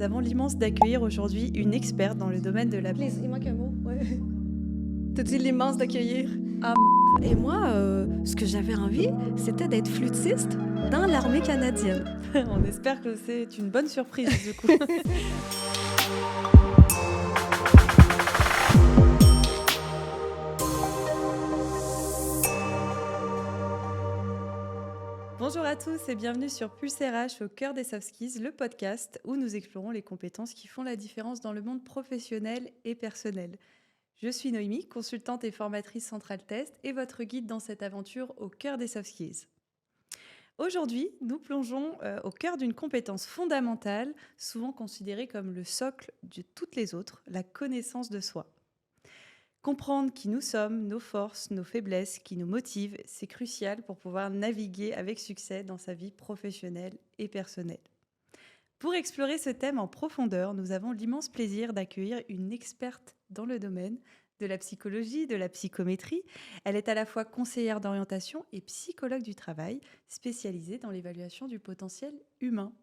Nous avons l'immense d'accueillir aujourd'hui une experte dans le domaine de la... Il manque un mot, ouais. T'as dit l'immense d'accueillir. Et moi, ce que j'avais envie, c'était d'être flûtiste dans l'armée canadienne. On espère que c'est une bonne surprise du coup. Bonjour à tous et bienvenue sur Pulse RH au cœur des soft skills, le podcast où nous explorons les compétences qui font la différence dans le monde professionnel et personnel. Je suis Noémie, consultante et formatrice Central Test et votre guide dans cette aventure au cœur des soft skills. Aujourd'hui, nous plongeons au cœur d'une compétence fondamentale, souvent considérée comme le socle de toutes les autres, la connaissance de soi. Comprendre qui nous sommes, nos forces, nos faiblesses, qui nous motivent, c'est crucial pour pouvoir naviguer avec succès dans sa vie professionnelle et personnelle. Pour explorer ce thème en profondeur, nous avons l'immense plaisir d'accueillir une experte dans le domaine de la psychologie, de la psychométrie. Elle est à la fois conseillère d'orientation et psychologue du travail, spécialisée dans l'évaluation du potentiel humain.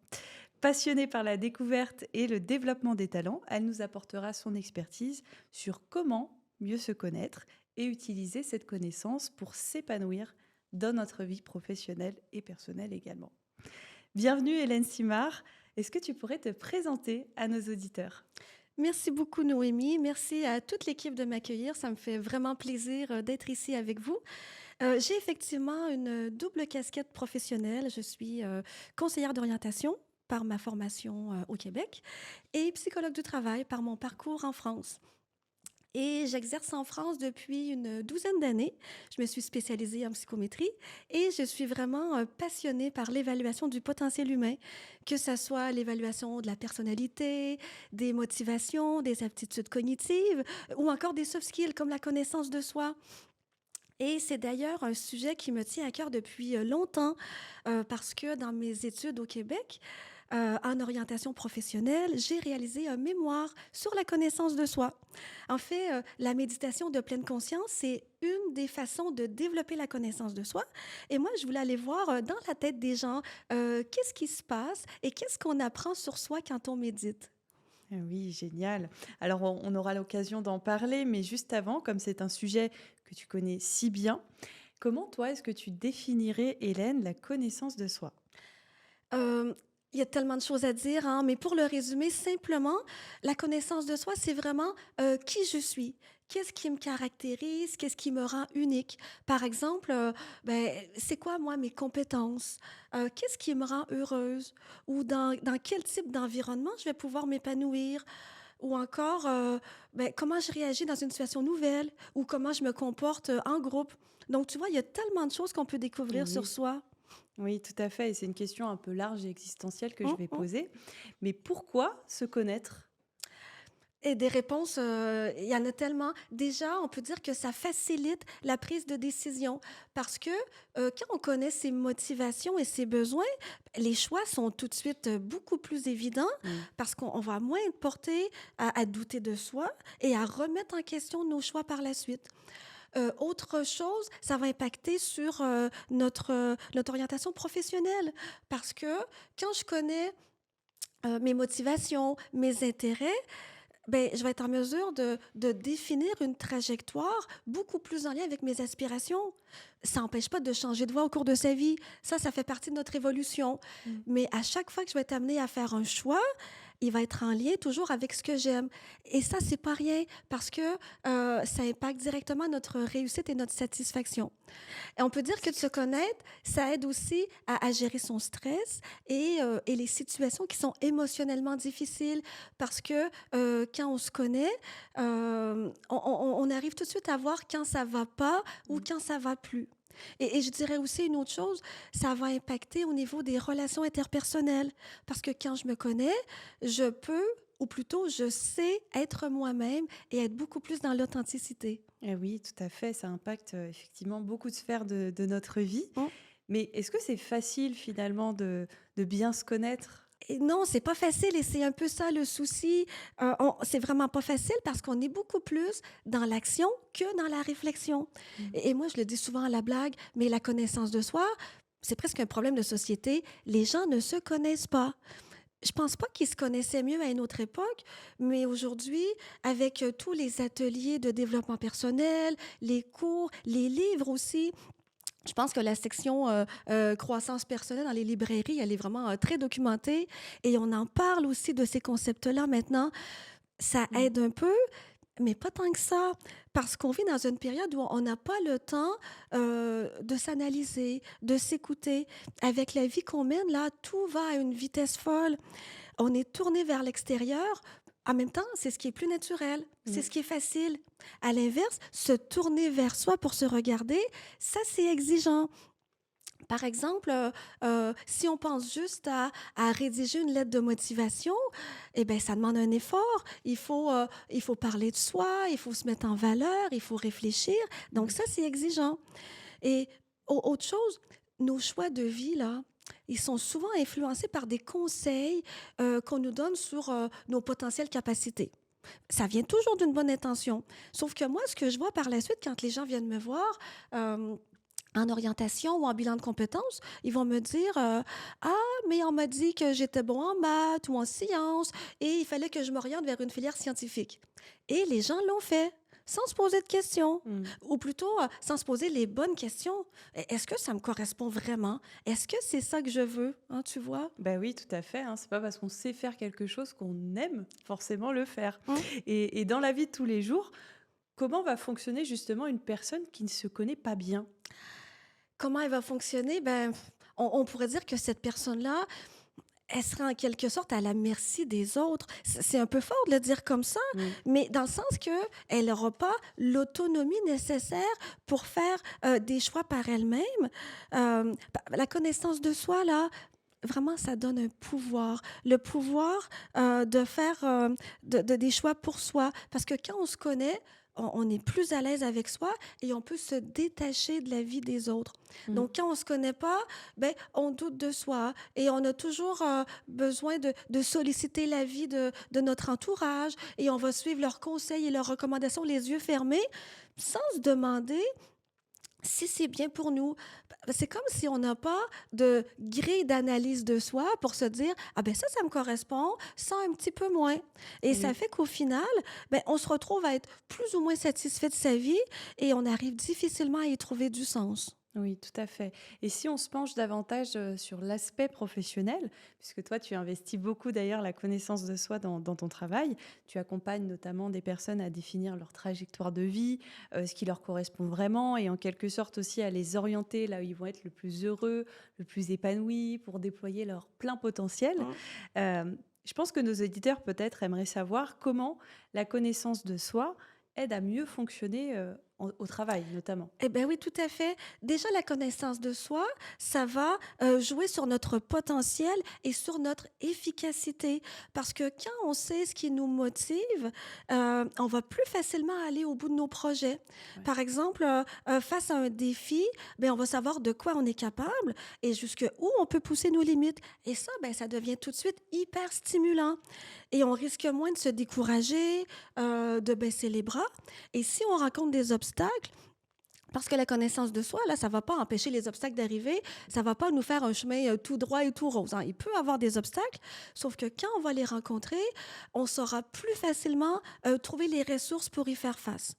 Passionnée par la découverte et le développement des talents, elle nous apportera son expertise sur comment mieux se connaître et utiliser cette connaissance pour s'épanouir dans notre vie professionnelle et personnelle également. Bienvenue Hélène Simard. Est-ce que tu pourrais te présenter à nos auditeurs ? Merci beaucoup Noémie, merci à toute l'équipe de m'accueillir, ça me fait vraiment plaisir d'être ici avec vous. J'ai effectivement une double casquette professionnelle, je suis conseillère d'orientation par ma formation au Québec et psychologue du travail par mon parcours en France. Et j'exerce en France depuis une douzaine d'années. Je me suis spécialisée en psychométrie et je suis vraiment passionnée par l'évaluation du potentiel humain, que ce soit l'évaluation de la personnalité, des motivations, des aptitudes cognitives ou encore des soft skills comme la connaissance de soi. Et c'est d'ailleurs un sujet qui me tient à cœur depuis longtemps parce que dans mes études au Québec, en orientation professionnelle, j'ai réalisé un mémoire sur la connaissance de soi. En fait, la méditation de pleine conscience, c'est une des façons de développer la connaissance de soi. Et moi, je voulais aller voir dans la tête des gens qu'est-ce qui se passe et qu'est-ce qu'on apprend sur soi quand on médite. Oui, génial. Alors, on aura l'occasion d'en parler, mais juste avant, comme c'est un sujet que tu connais si bien, comment, toi, est-ce que tu définirais, Hélène, la connaissance de soi ? Il y a tellement de choses à dire, hein, mais pour le résumer simplement, la connaissance de soi, c'est vraiment qui je suis. Qu'est-ce qui me caractérise? Qu'est-ce qui me rend unique? Par exemple, c'est quoi, moi, mes compétences? Qu'est-ce qui me rend heureuse? Ou dans quel type d'environnement je vais pouvoir m'épanouir? Ou encore, comment je réagis dans une situation nouvelle? Ou comment je me comporte en groupe? Donc, tu vois, il y a tellement de choses qu'on peut découvrir sur Oui. soi. Oui, tout à fait. Et c'est une question un peu large et existentielle que je Hum, vais hum. poser. Mais pourquoi se connaître ? Et des réponses, il y en a tellement. Déjà, on peut dire que ça facilite la prise de décision parce que quand on connaît ses motivations et ses besoins, les choix sont tout de suite beaucoup plus évidents Oui. parce qu'on va moins être porté à douter de soi et à remettre en question nos choix par la suite. Autre chose, ça va impacter sur notre orientation professionnelle parce que quand je connais mes motivations, mes intérêts, je vais être en mesure de définir une trajectoire beaucoup plus en lien avec mes aspirations. Ça n'empêche pas de changer de voie au cours de sa vie. Ça fait partie de notre évolution. Mm. Mais à chaque fois que je vais être amenée à faire un choix, il va être en lien toujours avec ce que j'aime. Et ça, c'est pas rien parce que ça impacte directement notre réussite et notre satisfaction. Et on peut dire que de se connaître, ça aide aussi à gérer son stress et les situations qui sont émotionnellement difficiles parce que quand on se connaît, on arrive tout de suite à voir quand ça va pas ou Mm. quand ça va plus. Et je dirais aussi une autre chose, ça va impacter au niveau des relations interpersonnelles parce que quand je me connais, je peux, ou plutôt je sais être moi-même et être beaucoup plus dans l'authenticité. Eh oui, tout à fait. Ça impacte effectivement beaucoup de sphères de notre vie. Mais est-ce que c'est facile finalement de bien se connaître ? Et non, c'est pas facile et c'est un peu ça le souci. C'est vraiment pas facile parce qu'on est beaucoup plus dans l'action que dans la réflexion. Mm. Et moi, je le dis souvent à la blague, mais la connaissance de soi, c'est presque un problème de société. Les gens ne se connaissent pas. Je pense pas qu'ils se connaissaient mieux à une autre époque, mais aujourd'hui, avec, tous les ateliers de développement personnel, les cours, les livres aussi, je pense que la section, croissance personnelle dans les librairies, elle est vraiment, très documentée et on en parle aussi de ces concepts-là maintenant. Ça Mmh. aide un peu, mais pas tant que ça, parce qu'on vit dans une période où on n'a pas le temps, de s'analyser, de s'écouter. Avec la vie qu'on mène là, tout va à une vitesse folle. On est tourné vers l'extérieur. En même temps, c'est ce qui est plus naturel, c'est Mmh. ce qui est facile. À l'inverse, se tourner vers soi pour se regarder, ça, c'est exigeant. Par exemple, si on pense juste à rédiger une lettre de motivation, eh ben ça demande un effort. Il faut parler de soi, il faut se mettre en valeur, il faut réfléchir. Donc Oui. ça, c'est exigeant. Et autre chose, nos choix de vie, là, ils sont souvent influencés par des conseils, qu'on nous donne sur, nos potentielles capacités. Ça vient toujours d'une bonne intention. Sauf que moi, ce que je vois par la suite quand les gens viennent me voir, en orientation ou en bilan de compétences, ils vont me dire, «Ah, mais on m'a dit que j'étais bon en maths ou en sciences et il fallait que je m'oriente vers une filière scientifique» et les gens l'ont fait, sans se poser de questions Mmh. ou plutôt, sans se poser les bonnes questions. Est-ce que ça me correspond vraiment? Est-ce que c'est ça que je veux? Hein, tu vois? Bah oui, tout à fait, hein. C'est pas parce qu'on sait faire quelque chose qu'on aime forcément le faire. Mmh. Et dans la vie de tous les jours, comment va fonctionner justement une personne qui ne se connaît pas bien? Comment elle va fonctionner? Ben, on pourrait dire que cette personne-là, elle sera en quelque sorte à la merci des autres. C'est un peu fort de le dire comme ça, Mmh. mais dans le sens qu'elle n'aura pas l'autonomie nécessaire pour faire, des choix par elle-même. La connaissance de soi là, vraiment ça donne un pouvoir. Le pouvoir, de faire, des choix pour soi. Parce que quand on se connaît, on est plus à l'aise avec soi et on peut se détacher de la vie des autres. Mmh. Donc quand on se connaît pas, ben on doute de soi et on a toujours, besoin de solliciter l'avis de notre entourage et on va suivre leurs conseils et leurs recommandations les yeux fermés, sans se demander si c'est bien pour nous. C'est comme si on n'a pas de grille d'analyse de soi pour se dire: «Ah ben ça me correspond, ça un petit peu moins» et ça Oui. fait qu'au final, ben on se retrouve à être plus ou moins satisfait de sa vie et on arrive difficilement à y trouver du sens. Oui, tout à fait. Et si on se penche davantage sur l'aspect professionnel, puisque toi, tu investis beaucoup d'ailleurs la connaissance de soi dans ton travail, tu accompagnes notamment des personnes à définir leur trajectoire de vie, ce qui leur correspond vraiment, et en quelque sorte aussi à les orienter là où ils vont être le plus heureux, le plus épanouis, pour déployer leur plein potentiel. Mmh. Je pense que nos auditeurs peut-être aimeraient savoir comment la connaissance de soi aide à mieux fonctionner au travail notamment. Eh ben oui, tout à fait. Déjà, la connaissance de soi, ça va jouer sur notre potentiel et sur notre efficacité. Parce que quand on sait ce qui nous motive, on va plus facilement aller au bout de nos projets. Ouais. Par exemple, face à un défi, ben, on va savoir de quoi on est capable et jusqu'où on peut pousser nos limites. Et ça, ben, ça devient tout de suite hyper stimulant. Et on risque moins de se décourager, de baisser les bras. Et si on rencontre des obstacles, parce que la connaissance de soi, là, ça va pas empêcher les obstacles d'arriver, ça va pas nous faire un chemin, tout droit et tout rose, hein. Il peut y avoir des obstacles, sauf que quand on va les rencontrer, on saura plus facilement, trouver les ressources pour y faire face.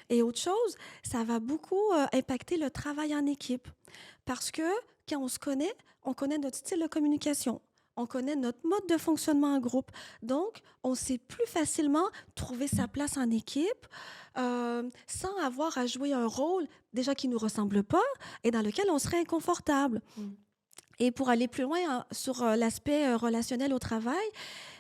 Et autre chose, ça va beaucoup, impacter le travail en équipe. Parce que quand on connaît notre style de communication, on connaît notre mode de fonctionnement en groupe. Donc, on sait plus facilement trouver sa place en équipe, sans avoir à jouer un rôle déjà qui ne nous ressemble pas et dans lequel on serait inconfortable. Mm. Et pour aller plus loin sur l'aspect relationnel au travail,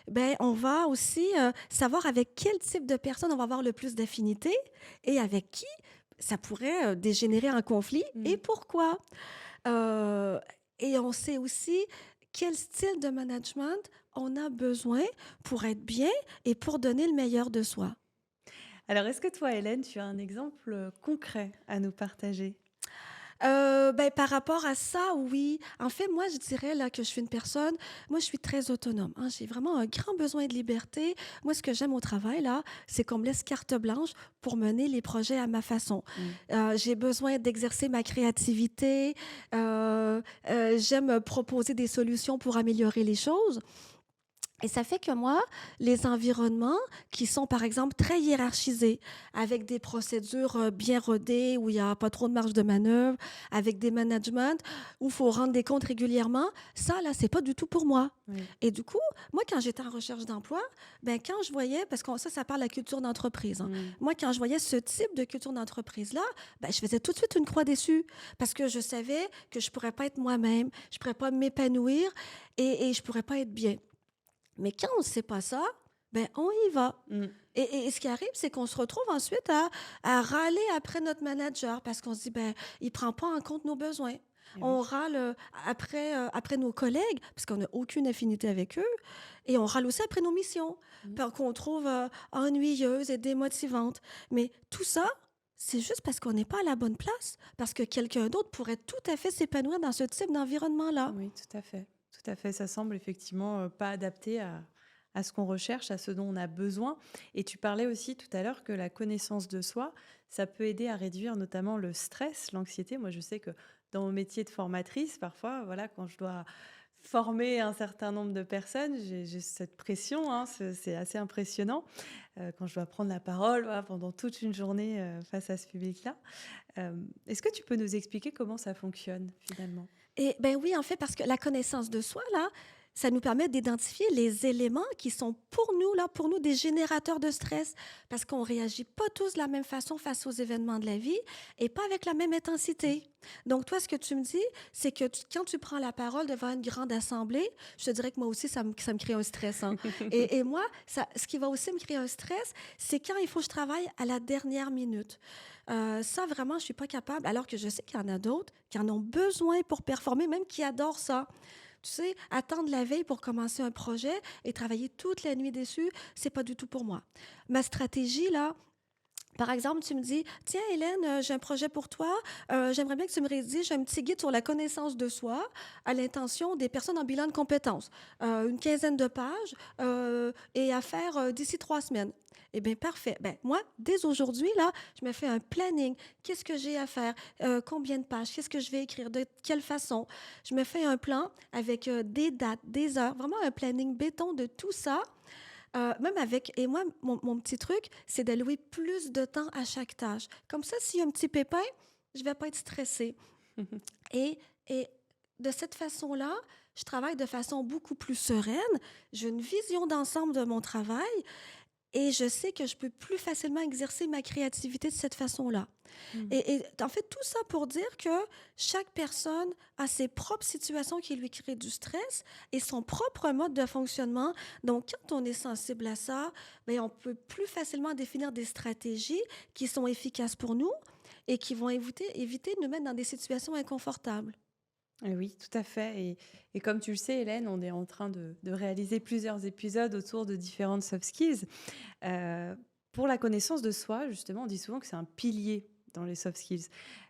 ben, on va aussi savoir avec quel type de personne on va avoir le plus d'affinité et avec qui ça pourrait dégénérer en conflit et Mm. pourquoi. Euh, et on sait aussi quel style de management on a besoin pour être bien et pour donner le meilleur de soi. Alors, est-ce que toi, Hélène, tu as un exemple concret à nous partager? Ben, par rapport à ça, oui. En fait, moi, je dirais là que je suis une personne moi, je suis très autonome, hein. J'ai vraiment un grand besoin de liberté. Moi, ce que j'aime au travail, là, c'est qu'on me laisse carte blanche pour mener les projets à ma façon. Mm. J'ai besoin d'exercer ma créativité, j'aime proposer des solutions pour améliorer les choses Et ça fait que moi, les environnements qui sont, par exemple, très hiérarchisés, avec des procédures bien rodées, où il n'y a pas trop de marge de manœuvre, avec des managements, où il faut rendre des comptes régulièrement, ça, là, c'est pas du tout pour moi. Oui. Et du coup, moi, quand j'étais en recherche d'emploi, ben, quand je voyais, parce que ça parle de la culture d'entreprise, hein. Mmh. Moi, quand je voyais ce type de culture d'entreprise-là, ben, je faisais tout de suite une croix dessus, parce que je savais que je pourrais pas être moi-même, je pourrais pas m'épanouir et je pourrais pas être bien. Mais quand on ne sait pas ça, ben on y va. Mmh. Et ce qui arrive, c'est qu'on se retrouve ensuite à râler après notre manager parce qu'on se dit, ben, il ne prend pas en compte nos besoins. Et On oui. râle après nos collègues parce qu'on n'a aucune affinité avec eux. Et on râle aussi après nos missions Mmh. qu'on trouve ennuyeuses et démotivantes. Mais tout ça, c'est juste parce qu'on n'est pas à la bonne place, parce que quelqu'un d'autre pourrait tout à fait s'épanouir dans ce type d'environnement-là. Oui, tout à fait. Tout à fait. Ça semble effectivement pas adapté à ce qu'on recherche, à ce dont on a besoin. Et tu parlais aussi tout à l'heure que la connaissance de soi, ça peut aider à réduire notamment le stress, l'anxiété. Moi, je sais que dans mon métier de formatrice, parfois, voilà, quand je dois former un certain nombre de personnes, j'ai cette pression, hein, c'est assez impressionnant quand je dois prendre la parole voilà, pendant toute une journée face à ce public-là. Est-ce que tu peux nous expliquer comment ça fonctionne finalement? Et ben oui, en fait, parce que la connaissance de soi, là, ça nous permet d'identifier les éléments qui sont pour nous, là, pour nous, des générateurs de stress, parce qu'on réagit pas tous de la même façon face aux événements de la vie et pas avec la même intensité. Donc, toi, ce que tu me dis, c'est que quand tu prends la parole devant une grande assemblée, je te dirais que moi aussi, ça me crée un stress, hein. Et moi, ce qui va aussi me créer un stress, c'est quand il faut que je travaille à la dernière minute. Ça, vraiment, je suis pas capable, alors que je sais qu'il y en a d'autres qui en ont besoin pour performer, même qui adorent ça. Tu sais, attendre la veille pour commencer un projet et travailler toute la nuit dessus, c'est pas du tout pour moi. Ma stratégie, là, par exemple, tu me dis: «Tiens Hélène, j'ai un projet pour toi, j'aimerais bien que tu me rédiges un petit guide sur la connaissance de soi à l'intention des personnes en bilan de compétences, une quinzaine de pages, et à faire, d'ici 3 semaines». Eh bien, parfait. Ben, moi, dès aujourd'hui, là, je me fais un planning. Qu'est-ce que j'ai à faire? Combien de pages? Qu'est-ce que je vais écrire? De quelle façon? Je me fais un plan avec, des dates, des heures, vraiment un planning béton de tout ça. Même avec et moi, mon petit truc, c'est d'allouer plus de temps à chaque tâche. Comme ça, s'il y a un petit pépin, je vais pas être stressée et et de cette façon-là, je travaille de façon beaucoup plus sereine. J'ai une vision d'ensemble de mon travail et je sais que je peux plus facilement exercer ma créativité de cette façon-là. Mmh. Et en fait, tout ça pour dire que chaque personne a ses propres situations qui lui créent du stress et son propre mode de fonctionnement. Donc, quand on est sensible à ça, bien, on peut plus facilement définir des stratégies qui sont efficaces pour nous et qui vont éviter de nous mettre dans des situations inconfortables. Oui, tout à fait. Et comme tu le sais, Hélène, on est en train de réaliser plusieurs épisodes autour de différentes soft skills. Euh, pour la connaissance de soi, justement, on dit souvent que c'est un pilier dans les soft skills.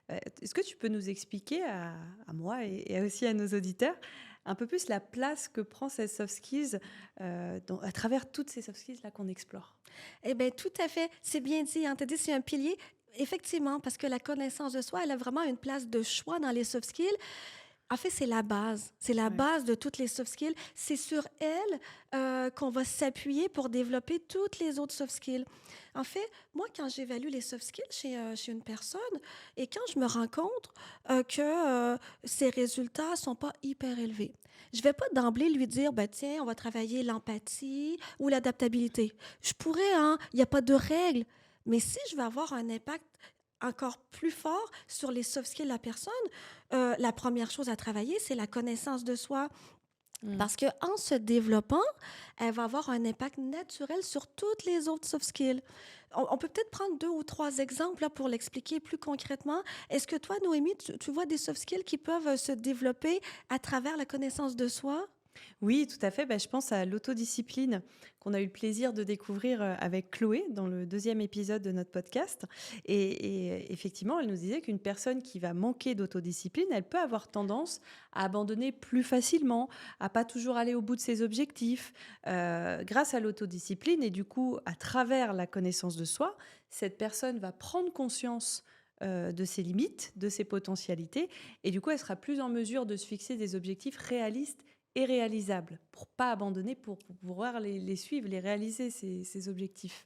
Est-ce que tu peux nous expliquer à moi et aussi à nos auditeurs un peu plus la place que prend ces soft skills à travers toutes ces soft skills là qu'on explore? Eh bien, tout à fait. C'est bien dit. Hein. Tu as dit c'est un pilier. Effectivement, parce que la connaissance de soi, elle a vraiment une place de choix dans les soft skills. En fait, c'est la base. C'est la Ouais. base de toutes les soft skills. C'est sur elle qu'on va s'appuyer pour développer toutes les autres soft skills. En fait, moi, quand j'évalue les soft skills chez une personne et quand je me rends compte que ses résultats sont pas hyper élevés, je vais pas d'emblée lui dire, ben, tiens, on va travailler l'empathie ou l'adaptabilité. Je pourrais, hein, il n'y a pas de règle. Mais si je veux avoir un impact encore plus fort sur les soft skills de la personne, la première chose à travailler, c'est la connaissance de soi. Mm. Parce qu'en se développant, elle va avoir un impact naturel sur toutes les autres soft skills. On peut peut-être prendre 2 ou 3 exemples là, pour l'expliquer plus concrètement. Est-ce que toi, Noémie, tu vois des soft skills qui peuvent se développer à travers la connaissance de soi? Oui, tout à fait. Bah, je pense à l'autodiscipline qu'on a eu le plaisir de découvrir avec Chloé dans le deuxième épisode de notre podcast. Et effectivement, elle nous disait qu'une personne qui va manquer d'autodiscipline, elle peut avoir tendance à abandonner plus facilement, à pas toujours aller au bout de ses objectifs. Grâce à l'autodiscipline et du coup, à travers la connaissance de soi, cette personne va prendre conscience de ses limites, de ses potentialités, et du coup, elle sera plus en mesure de se fixer des objectifs réalistes et réalisables pour pas abandonner, pour pouvoir les suivre, les réaliser, ces objectifs.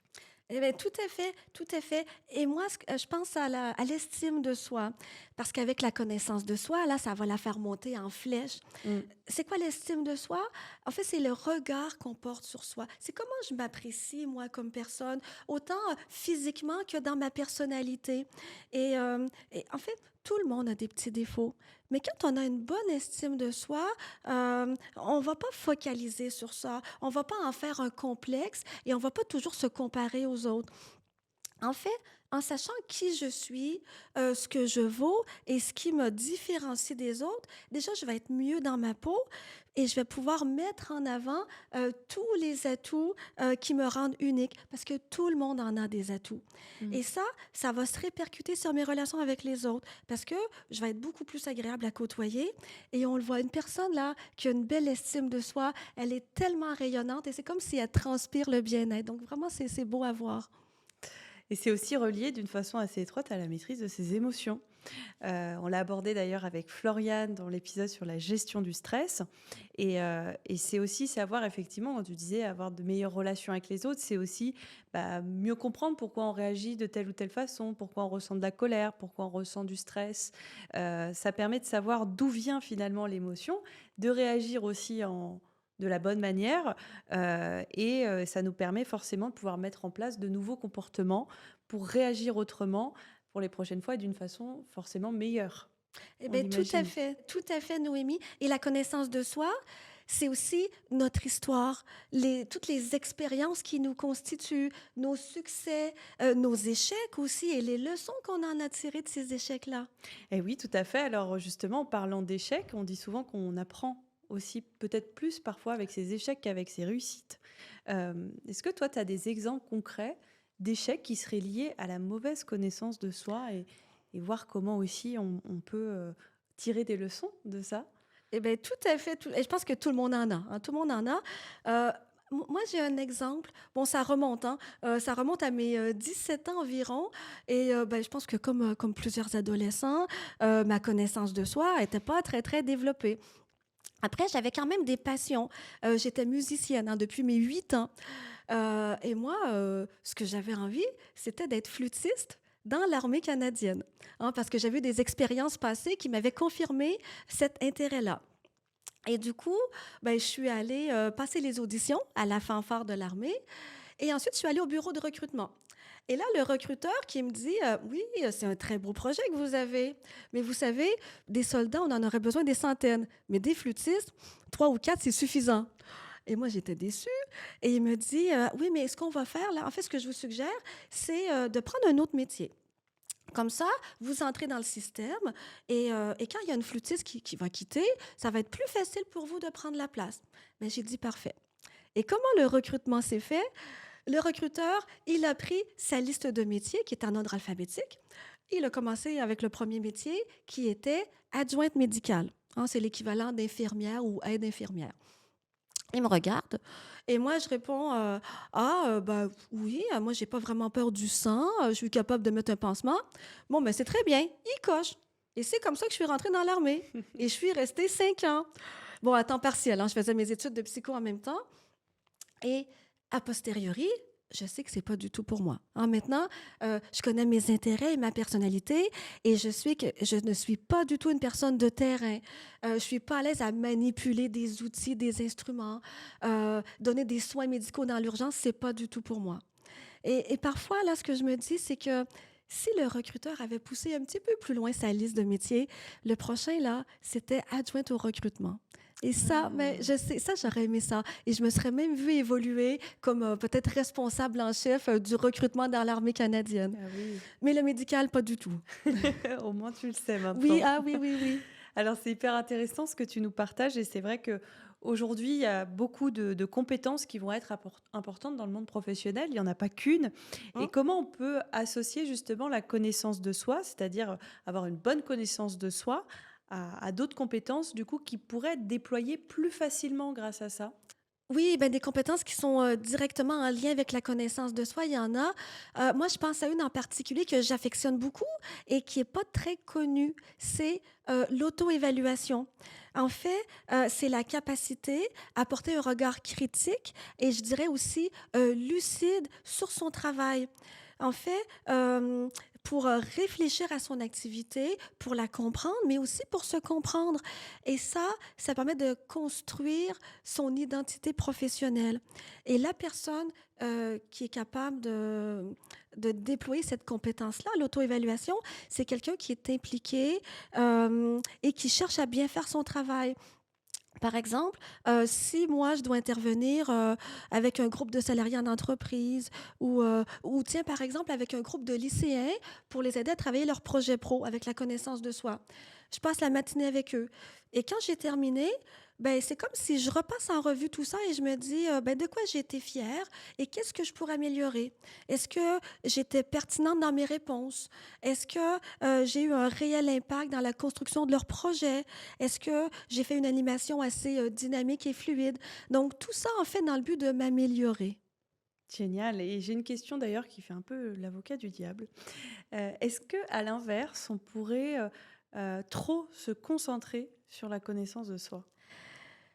Eh bien, tout à fait, tout à fait. Et moi, je pense à l'estime de soi, parce qu'avec la connaissance de soi, là, ça va la faire monter en flèche. Mm. C'est quoi l'estime de soi? En fait, c'est le regard qu'on porte sur soi. C'est comment je m'apprécie, moi, comme personne, autant physiquement que dans ma personnalité. Et en fait, tout le monde a des petits défauts. Mais quand on a une bonne estime de soi, on ne va pas focaliser sur ça. On ne va pas en faire un complexe et on ne va pas toujours se comparer aux autres. En fait, en sachant qui je suis, ce que je vaux et ce qui me différencie des autres, déjà, je vais être mieux dans ma peau et je vais pouvoir mettre en avant tous les atouts qui me rendent unique parce que tout le monde en a des atouts. Mm. Et ça va se répercuter sur mes relations avec les autres parce que je vais être beaucoup plus agréable à côtoyer et on le voit, une personne là qui a une belle estime de soi, elle est tellement rayonnante et c'est comme si elle transpire le bien-être. Donc vraiment, c'est beau à voir. Et c'est aussi relié d'une façon assez étroite à la maîtrise de ses émotions. On l'a abordé d'ailleurs avec Floriane dans l'épisode sur la gestion du stress. Et c'est aussi savoir, effectivement, quand tu disais avoir de meilleures relations avec les autres, c'est aussi mieux comprendre pourquoi on réagit de telle ou telle façon, pourquoi on ressent de la colère, pourquoi on ressent du stress. Ça permet de savoir d'où vient finalement l'émotion, de réagir aussi de la bonne manière. Et ça nous permet forcément de pouvoir mettre en place de nouveaux comportements pour réagir autrement pour les prochaines fois et d'une façon forcément meilleure, Eh on bien, imagine. tout à fait, Noémie. Et la connaissance de soi, c'est aussi notre histoire, toutes les expériences qui nous constituent, nos succès, nos échecs aussi, et les leçons qu'on en a tirées de ces échecs-là. Et oui, tout à fait. Alors justement, en parlant d'échecs, on dit souvent qu'on apprend aussi peut-être plus parfois avec ses échecs qu'avec ses réussites. Est-ce que toi, tu as des exemples concrets d'échecs qui seraient liés à la mauvaise connaissance de soi et voir comment aussi on peut tirer des leçons de ça? Eh bien, tout à fait. Et je pense que tout le monde en a. Hein, tout le monde en a. Euh, Moi, j'ai un exemple. Bon, ça remonte. Hein, ça remonte à mes 17 ans environ. Et ben, je pense que comme plusieurs adolescents, ma connaissance de soi n'était pas très, très développée. Après, j'avais quand même des passions. J'étais musicienne hein, depuis mes 8 ans. Et moi, ce que j'avais envie, c'était d'être flûtiste dans l'armée canadienne, hein, parce que j'avais eu des expériences passées qui m'avaient confirmé cet intérêt-là. Et du coup, ben, je suis allée passer les auditions à la fanfare de l'armée. Et ensuite, je suis allée au bureau de recrutement. Et là, le recruteur qui me dit oui, c'est un très beau projet que vous avez. Mais vous savez, des soldats, on en aurait besoin des centaines. Mais des flûtistes, 3 ou 4, c'est suffisant. Et moi, j'étais déçue. Et il me dit oui, mais ce qu'on va faire là, en fait, ce que je vous suggère, c'est de prendre un autre métier. Comme ça, vous entrez dans le système et quand il y a une flûtiste qui va quitter, ça va être plus facile pour vous de prendre la place. Mais j'ai dit parfait. Et comment le recrutement s'est fait? Le recruteur, il a pris sa liste de métiers qui est en ordre alphabétique. Il a commencé avec le premier métier qui était adjointe médicale. Hein, c'est l'équivalent d'infirmière ou aide infirmière. Il me regarde et moi, je réponds bah, oui, moi, j'ai pas vraiment peur du sang, je suis capable de mettre un pansement. Bon, ben, c'est très bien. Il coche. Et c'est comme ça que je suis rentrée dans l'armée. Et je suis restée 5 ans. Bon, à temps partiel, hein, je faisais mes études de psycho en même temps. Et a posteriori, je sais que c'est pas du tout pour moi. Hein, maintenant, je connais mes intérêts et ma personnalité et je ne suis pas du tout une personne de terrain. Je suis pas à l'aise à manipuler des outils, des instruments, donner des soins médicaux dans l'urgence, c'est pas du tout pour moi. Et parfois, là, ce que je me dis, c'est que si le recruteur avait poussé un petit peu plus loin sa liste de métiers, le prochain, là, c'était adjointe au recrutement. Et ça, mais Ah. je sais, ça, j'aurais aimé ça. Et je me serais même vue évoluer comme peut-être responsable en chef du recrutement dans l'armée canadienne. Ah oui. Mais le médical, pas du tout. Au moins tu le sais Oui, maintenant. ah oui, oui, oui. Alors c'est hyper intéressant ce que tu nous partages et c'est vrai que aujourd'hui il y a beaucoup de compétences qui vont être importantes dans le monde professionnel. Il n'y en a pas qu'une. Et Hein? comment on peut associer justement la connaissance de soi, c'est-à-dire avoir une bonne connaissance de soi, à d'autres compétences du coup qui pourraient être déployées plus facilement grâce à ça? Oui, ben, des compétences qui sont, directement en lien avec la connaissance de soi, il y en a. Moi, je pense à une en particulier que j'affectionne beaucoup et qui est pas très connue, c'est, l'auto-évaluation. En fait, c'est la capacité à porter un regard critique et je dirais aussi, lucide sur son travail. En fait, pour, réfléchir à son activité, pour la comprendre, mais aussi pour se comprendre et ça permet de construire son identité professionnelle et la personne, qui est capable de déployer cette compétence-là, l'auto-évaluation, c'est quelqu'un qui est impliqué, et qui cherche à bien faire son travail. Par exemple, si moi je dois intervenir, avec un groupe de salariés en entreprise ou tiens, par exemple, avec un groupe de lycéens pour les aider à travailler leur projet pro avec la connaissance de soi. Je passe la matinée avec eux et quand j'ai terminé, ben, c'est comme si je repasse en revue tout ça et je me dis, ben, de quoi j'ai été fière et qu'est-ce que je pourrais améliorer? Est-ce que j'étais pertinente dans mes réponses? Est-ce que, j'ai eu un réel impact dans la construction de leur projet? Est-ce que j'ai fait une animation assez, dynamique et fluide? Donc tout ça, en fait, dans le but de m'améliorer. Génial, et j'ai une question d'ailleurs qui fait un peu l'avocat du diable. Est-ce que à l'inverse, on pourrait, trop se concentrer sur la connaissance de soi?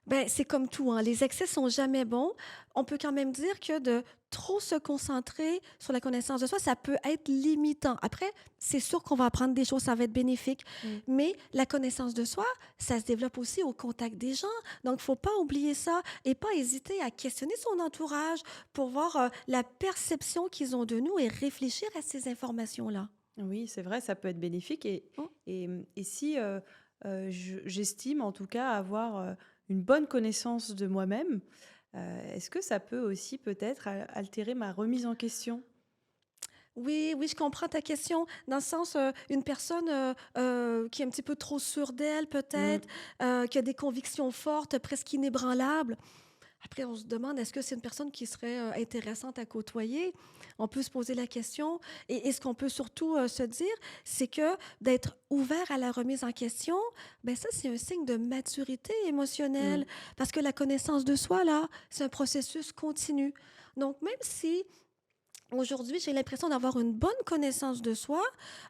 Ben, c'est comme tout, hein, les excès sont jamais bons. On peut quand même dire que de trop se concentrer sur la connaissance de soi, ça peut être limitant. Après, c'est sûr qu'on va apprendre des choses, ça va être bénéfique, Mmh. mais la connaissance de soi, ça se développe aussi au contact des gens. Donc, faut pas oublier ça et pas hésiter à questionner son entourage pour voir, la perception qu'ils ont de nous et réfléchir à ces informations-là. Oui, c'est vrai, ça peut être bénéfique, Mmh. et si, j'estime en tout cas avoir, une bonne connaissance de moi-même, est-ce que ça peut aussi peut-être altérer ma remise en question? Oui, oui, je comprends ta question. Dans le sens, une personne, qui est un petit peu trop sûre d'elle Mmh. peut-être, qui a des convictions fortes, presque inébranlables. Après, on se demande, est-ce que c'est une personne qui serait, intéressante à côtoyer? On peut se poser la question et ce qu'on peut surtout, se dire, c'est que d'être ouvert à la remise en question, ben ça, c'est un signe de maturité Mmh. émotionnelle parce que la connaissance de soi, là, c'est un processus continu. Donc même si aujourd'hui, j'ai l'impression d'avoir une bonne connaissance de soi,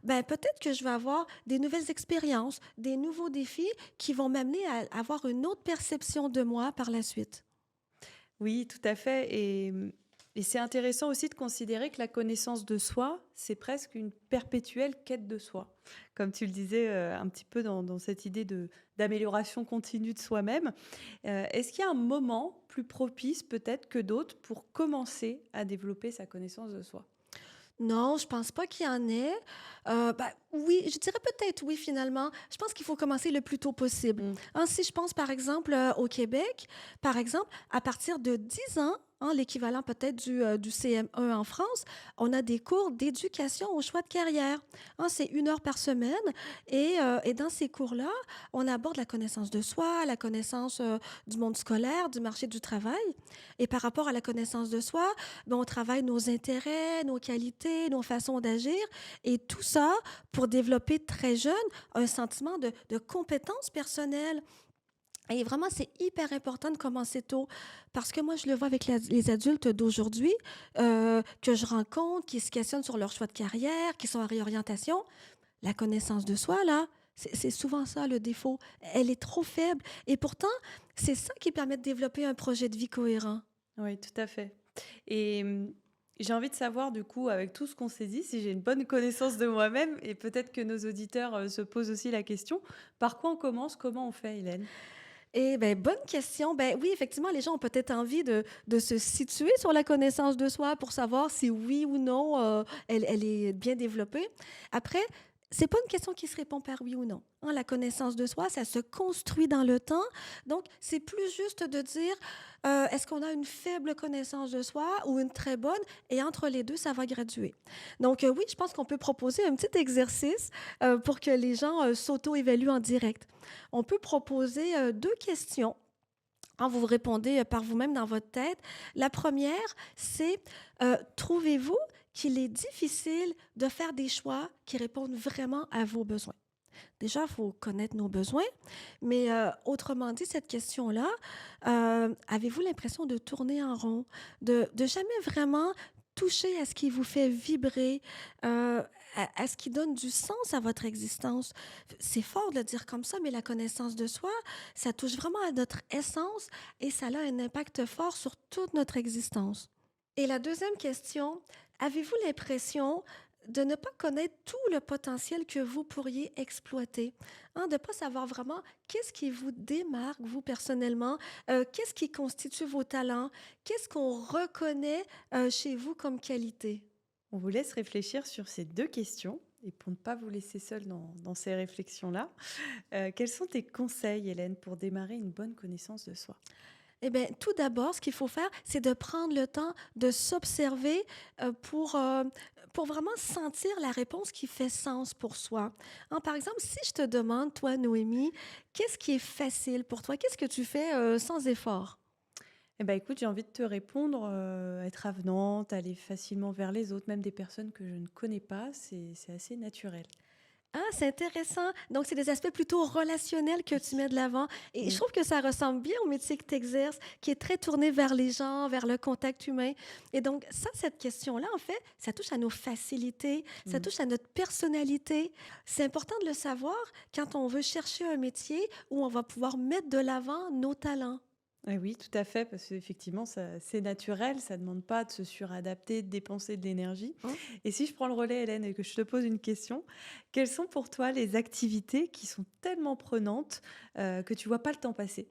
ben, peut-être que je vais avoir des nouvelles expériences, des nouveaux défis qui vont m'amener à avoir une autre perception de moi par la suite. Oui, tout à fait, et c'est intéressant aussi de considérer que la connaissance de soi, c'est presque une perpétuelle quête de soi. Comme tu le disais, un petit peu dans cette idée de d'amélioration continue de soi-même. Est-ce qu'il y a un moment plus propice peut-être que d'autres pour commencer à développer sa connaissance de soi? Non, je pense pas qu'il y en ait. Bah, oui, je dirais peut-être oui, finalement. Je pense qu'il faut commencer le plus tôt possible. Mmh. Hein, si je pense, par exemple, au Québec, par exemple, à partir de 10 ans, hein, l'équivalent peut-être du CM1 en France, on a des cours d'éducation au choix de carrière. Hein, c'est 1 heure par semaine et dans ces cours-là, on aborde la connaissance de soi, la connaissance, du monde scolaire, du marché du travail et par rapport à la connaissance de soi, ben, on travaille nos intérêts, nos qualités, nos façons d'agir et tout ça pour développer très jeune un sentiment de compétence personnelle. Et vraiment, c'est hyper important de commencer tôt parce que moi, je le vois avec les adultes d'aujourd'hui que je rencontre, qui se questionnent sur leur choix de carrière, qui sont en réorientation. La connaissance de soi, là, c'est souvent ça le défaut. Elle est trop faible. Et pourtant, c'est ça qui permet de développer un projet de vie cohérent. Oui, tout à fait, et j'ai envie de savoir du coup, avec tout ce qu'on s'est dit, si j'ai une bonne connaissance de moi-même, et peut-être que nos auditeurs, se posent aussi la question. Par quoi on commence? Comment on fait, Hélène? Eh ben, bonne question. Ben oui, effectivement, les gens ont peut-être envie de se situer sur la connaissance de soi pour savoir si oui ou non elle est bien développée. Après, c'est pas une question qui se répond par oui ou non. Hein, la connaissance de soi, ça se construit dans le temps. Donc, c'est plus juste de dire est-ce qu'on a une faible connaissance de soi ou une très bonne, et entre les deux, ça va graduer. Donc, oui, je pense qu'on peut proposer un petit exercice pour que les gens s'auto-évaluent en direct. On peut proposer 2 questions. Hein, vous répondez, par vous-même dans votre tête. La première, c'est, trouvez-vous qu'il est difficile de faire des choix qui répondent vraiment à vos besoins? Déjà, il faut connaître nos besoins, mais autrement dit, cette question-là, avez-vous l'impression de tourner en rond, de jamais vraiment toucher à ce qui vous fait vibrer, à ce qui donne du sens à votre existence? C'est fort de le dire comme ça, mais la connaissance de soi, ça touche vraiment à notre essence et ça a un impact fort sur toute notre existence. Et la deuxième question, avez-vous l'impression de ne pas connaître tout le potentiel que vous pourriez exploiter, hein, de ne pas savoir vraiment qu'est-ce qui vous démarque, vous personnellement, qu'est-ce qui constitue vos talents, qu'est-ce qu'on reconnaît chez vous comme qualité? On vous laisse réfléchir sur ces 2 questions et pour ne pas vous laisser seul dans ces réflexions-là, quels sont tes conseils, Hélène, pour démarrer une bonne connaissance de soi? Eh bien, tout d'abord, ce qu'il faut faire, c'est de prendre le temps de s'observer pour vraiment sentir la réponse qui fait sens pour soi. Hein, par exemple, si je te demande, toi, Noémie, qu'est-ce qui est facile pour toi? Qu'est-ce que tu fais sans effort? Eh ben, écoute, j'ai envie de te répondre, être avenante, aller facilement vers les autres, même des personnes que je ne connais pas, c'est assez naturel. Ah, c'est intéressant. Donc, c'est des aspects plutôt relationnels que tu Oui, mets de l'avant. Et je oui. trouve que ça ressemble bien au métier que tu exerces, qui est très tourné vers les gens, vers le contact humain. Et donc, ça, cette question-là, en fait, ça touche à nos facilités, ça Mmh. touche à notre personnalité. C'est important de le savoir quand on veut chercher un métier où on va pouvoir mettre de l'avant nos talents. Oui, tout à fait, parce qu'effectivement, ça c'est naturel, ça ne demande pas de se suradapter, de dépenser de l'énergie. Hein. Et si je prends le relais, Hélène, et que je te pose une question, quelles sont pour toi les activités qui sont tellement prenantes, que tu vois pas le temps passer?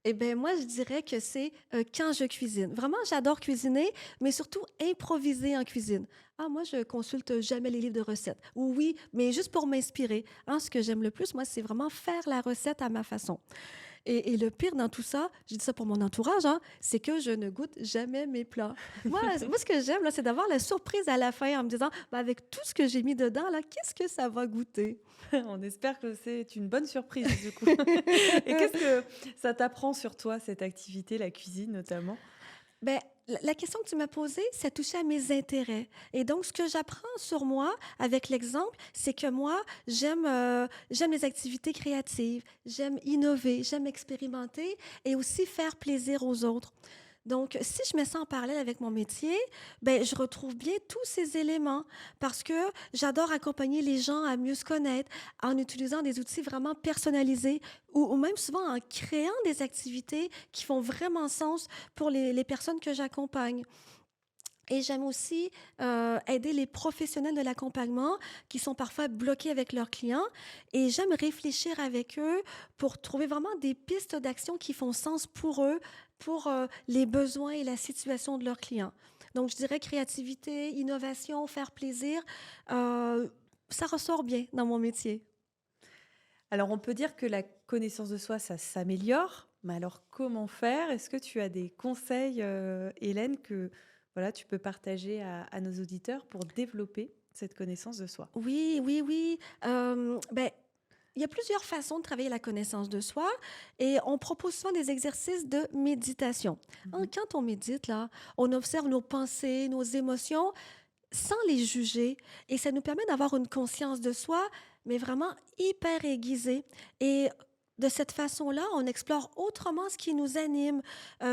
Eh ben moi, je dirais que c'est, quand je cuisine. Vraiment, j'adore cuisiner, mais surtout improviser en cuisine. Ah, moi, je consulte jamais les livres de recettes. Ou oui, mais juste pour m'inspirer. Hein, ce que j'aime le plus, moi, c'est vraiment faire la recette à ma façon. Et le pire dans tout ça, je dis ça pour mon entourage, hein, c'est que je ne goûte jamais mes plats. Moi ce que j'aime, là, c'est d'avoir la surprise à la fin en me disant: «Bah, avec tout ce que j'ai mis dedans, là, qu'est-ce que ça va goûter?» On espère que c'est une bonne surprise, du coup. Et qu'est-ce que ça t'apprend sur toi, cette activité, la cuisine notamment? Ben, la question que tu m'as posée, ça touchait à mes intérêts. Et donc, ce que j'apprends sur moi avec l'exemple, c'est que moi, j'aime les activités créatives, j'aime innover, j'aime expérimenter et aussi faire plaisir aux autres. Donc, si je mets ça en parallèle avec mon métier, ben, je retrouve bien tous ces éléments parce que j'adore accompagner les gens à mieux se connaître en utilisant des outils vraiment personnalisés ou même souvent en créant des activités qui font vraiment sens pour les personnes que j'accompagne. Et j'aime aussi aider les professionnels de l'accompagnement qui sont parfois bloqués avec leurs clients. Et j'aime réfléchir avec eux pour trouver vraiment des pistes d'action qui font sens pour eux, pour les besoins et la situation de leurs clients. Donc, je dirais créativité, innovation, faire plaisir, euh, ça ressort bien dans mon métier. Alors, on peut dire que la connaissance de soi, ça s'améliore, mais alors comment faire? Est-ce que tu as des conseils, Hélène, que voilà, tu peux partager à nos auditeurs pour développer cette connaissance de soi? Oui, oui, oui. Ben, il y a plusieurs façons de travailler la connaissance de soi et on propose souvent des exercices de méditation. Hein, Mmh. quand on médite, là, on observe nos pensées, nos émotions sans les juger et ça nous permet d'avoir une conscience de soi, mais vraiment hyper aiguisée. Et de cette façon-là, on explore autrement ce qui nous anime,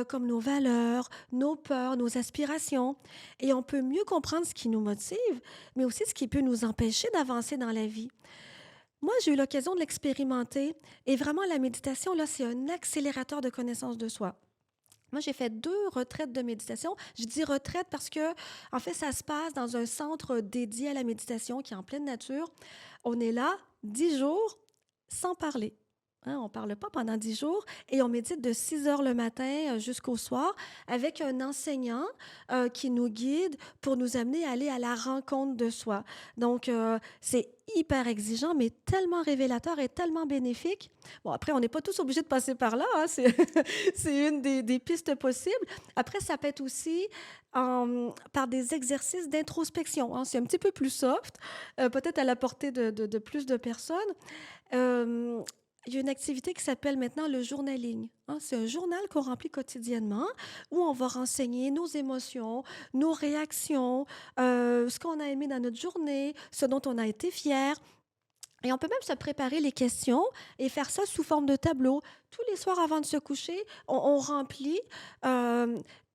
comme nos valeurs, nos peurs, nos aspirations. Et on peut mieux comprendre ce qui nous motive, mais aussi ce qui peut nous empêcher d'avancer dans la vie. Moi, j'ai eu l'occasion de l'expérimenter et vraiment la méditation, là, c'est un accélérateur de connaissance de soi. Moi, j'ai fait 2 retraites de méditation. Je dis retraite parce que, en fait, ça se passe dans un centre dédié à la méditation qui est en pleine nature. On est là 10 jours sans parler. Hein, on ne parle pas pendant 10 jours et on médite de 6 heures le matin jusqu'au soir avec un enseignant qui nous guide pour nous amener à aller à la rencontre de soi. Donc, c'est hyper exigeant, mais tellement révélateur et tellement bénéfique. Bon, après, on n'est pas tous obligés de passer par là, hein, c'est c'est une des pistes possibles. Après, ça peut être aussi par des exercices d'introspection, hein. C'est un petit peu plus soft, peut-être à la portée de plus de personnes. Euh, il y a une activité qui s'appelle maintenant le journaling, hein. C'est un journal qu'on remplit quotidiennement où on va renseigner nos émotions, nos réactions, ce qu'on a aimé dans notre journée, ce dont on a été fier. Et on peut même se préparer les questions et faire ça sous forme de tableau. Tous les soirs avant de se coucher, on remplit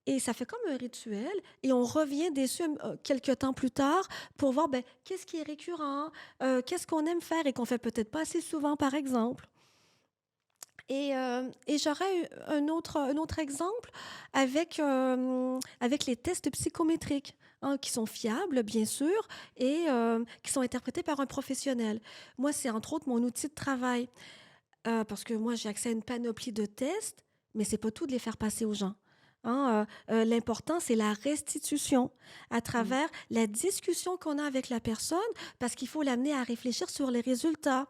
et ça fait comme un rituel et on revient dessus quelques temps plus tard pour voir ben, qu'est-ce qui est récurrent, qu'est-ce qu'on aime faire et qu'on fait peut-être pas assez souvent, par exemple. Et j'aurais un autre exemple avec les tests psychométriques, hein, qui sont fiables, bien sûr, et qui sont interprétés par un professionnel. Moi, c'est entre autres mon outil de travail, parce que moi, j'ai accès à une panoplie de tests, mais c'est pas tout de les faire passer aux gens. Hein, l'important, c'est la restitution à Mmh. travers la discussion qu'on a avec la personne, parce qu'il faut l'amener à réfléchir sur les résultats,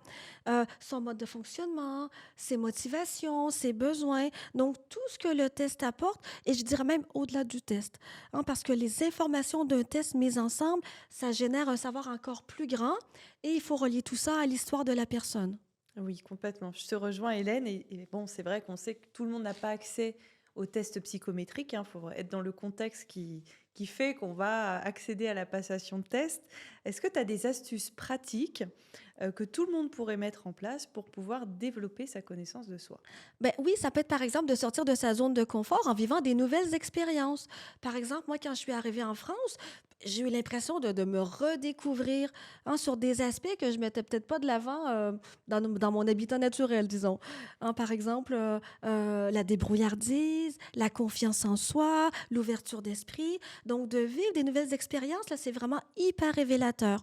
son mode de fonctionnement, ses motivations, ses besoins. Donc, tout ce que le test apporte, et je dirais même au-delà du test, hein, parce que les informations d'un test mises ensemble, ça génère un savoir encore plus grand, et il faut relier tout ça à l'histoire de la personne. Oui, complètement. Je te rejoins, Hélène. Et bon, c'est vrai qu'on sait que tout le monde n'a pas accès aux tests psychométriques. Il faut être dans le contexte qui fait qu'on va accéder à la passation de tests. Est-ce que tu as des astuces pratiques que tout le monde pourrait mettre en place pour pouvoir développer sa connaissance de soi? Ben oui, ça peut être par exemple de sortir de sa zone de confort en vivant des nouvelles expériences. Par exemple, moi, quand je suis arrivée en France, j'ai eu l'impression de me redécouvrir, hein, sur des aspects que je mettais peut-être pas de l'avant dans mon habitat naturel, disons. Hein, par exemple, la débrouillardise, la confiance en soi, l'ouverture d'esprit. Donc, de vivre des nouvelles expériences, là, c'est vraiment hyper révélateur.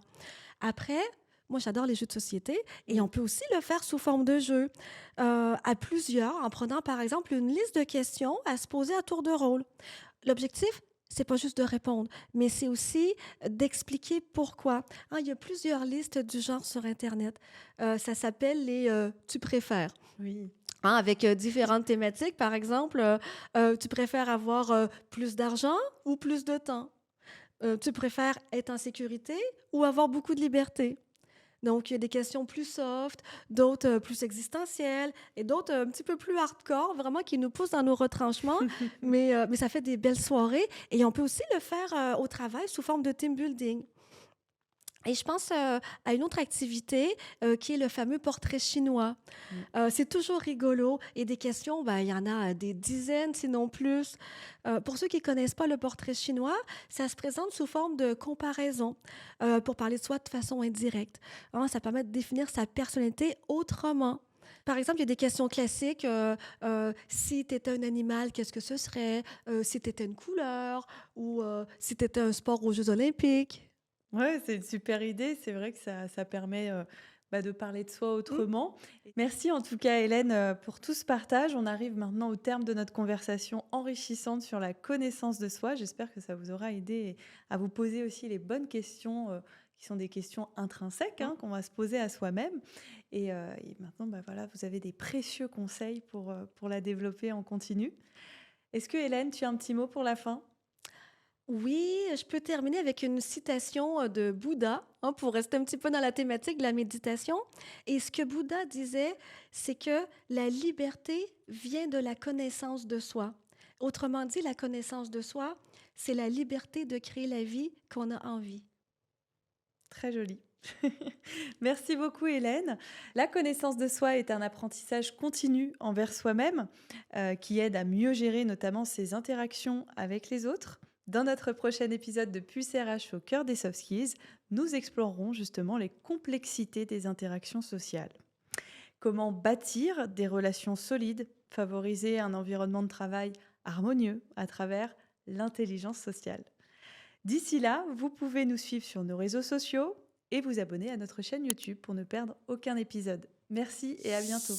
Après, moi, j'adore les jeux de société et on Oui. peut aussi le faire sous forme de jeu, à plusieurs, en prenant par exemple une liste de questions à se poser à tour de rôle. L'objectif, c'est pas juste de répondre, mais c'est aussi d'expliquer pourquoi. Hein, il y a plusieurs listes du genre sur Internet. Ça s'appelle les tu préfères. Oui. Hein, avec différentes thématiques. Par exemple, tu préfères avoir plus d'argent ou plus de temps? Tu préfères être en sécurité ou avoir beaucoup de liberté? Donc, il y a des questions plus soft, d'autres plus existentielles et d'autres un petit peu plus hardcore, vraiment qui nous poussent dans nos retranchements. Mais ça fait des belles soirées et on peut aussi le faire au travail sous forme de team building. Et je pense à une autre activité qui est le fameux portrait chinois. Mm. C'est toujours rigolo et des questions, ben, il y en a des dizaines, sinon plus. Pour ceux qui ne connaissent pas le portrait chinois, ça se présente sous forme de comparaison pour parler de soi de façon indirecte. Hein, ça permet de définir sa personnalité autrement. Par exemple, il y a des questions classiques. Si tu étais un animal, qu'est-ce que ce serait? Si tu étais une couleur ou si tu étais un sport aux Jeux olympiques. Ouais, c'est une super idée. C'est vrai que ça permet de parler de soi Mm. autrement. Merci en tout cas, Hélène, pour tout ce partage. On arrive maintenant au terme de notre conversation enrichissante sur la connaissance de soi. J'espère que ça vous aura aidé à vous poser aussi les bonnes questions, qui sont des questions intrinsèques, Mm. hein, qu'on va se poser à soi-même. Et maintenant, voilà, vous avez des précieux conseils pour la développer en continu. Est-ce que, Hélène, tu as un petit mot pour la fin? Oui, je peux terminer avec une citation de Bouddha, hein, pour rester un petit peu dans la thématique de la méditation. Et ce que Bouddha disait, c'est que la liberté vient de la connaissance de soi. Autrement dit, la connaissance de soi, c'est la liberté de créer la vie qu'on a envie. Très joli. Merci beaucoup, Hélène. La connaissance de soi est un apprentissage continu envers soi-même, qui aide à mieux gérer notamment ses interactions avec les autres. Dans notre prochain épisode de Pulse RH au cœur des soft skills, nous explorerons justement les complexités des interactions sociales. Comment bâtir des relations solides, favoriser un environnement de travail harmonieux à travers l'intelligence sociale. D'ici là, vous pouvez nous suivre sur nos réseaux sociaux et vous abonner à notre chaîne YouTube pour ne perdre aucun épisode. Merci et à bientôt.